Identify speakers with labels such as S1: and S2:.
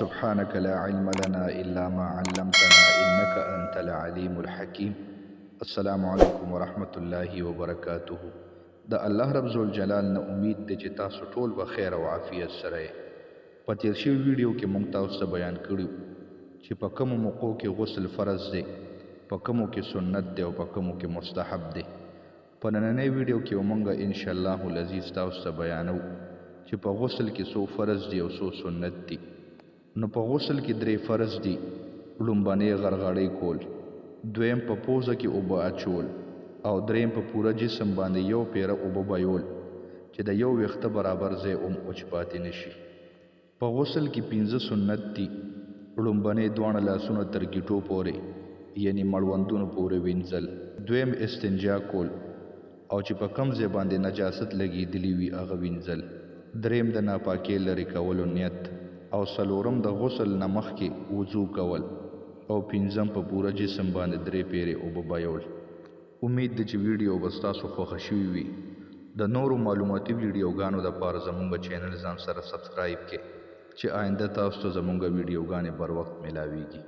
S1: سبحانك لا علم لنا إلا ما علمتنا إنك أنت العليم الحكيم. السلام علیکم ورحمت الله وبرکاته. د الله رب ذوالجلال نه امید دی چې تاسو ټول به خیر او عافیت سره یې. په تیر شوي ویډیو کې موږ تاسو ته بیان کړي چې په کومو موقعو کې غسل فرض دی، په کومو کې سنت دی او په کومو کې مستحب دی. په نننۍ ویډیو کې موږ ان شاء الله العزیز تاسو ته بیانو چې په غسل کې څو فرض دی او څو سنت دی. نو په غسل کې 3 فرض دي. لومبنۍ غرغړې کول، دویم په پوزه کې اوبه اچول، او دریم په پوره جسم باندې یو پیره اوبه بایول چې د یو ویښته برابر ځای اوچ پاتې نشي. په غسل کې 15 سنت دي. لومبنۍ دواړه لاسونه تر ګیټو پورې یعنی مړوندونو پورې وینځل، دویم استنجا کول او چې په کم ځای باندې نجاست لګېدلی وي هغه وینځل، دریم د ناپاکۍ لرې کولو نیت، او څلورم د غسل نه مخکې وضو کول، او پنځم په پوره جسم باندې 3 پیرې اوبه بایول. امید ده چې ویډیو به ستاسو خوښه شوي وي. د نورو معلوماتي ویډیوګانو دپاره زموږ چینل ځان سره سبسکرایب کړئ چې آینده تاسو ته زموږ ویډیوګانې بر وخت ملاویږي.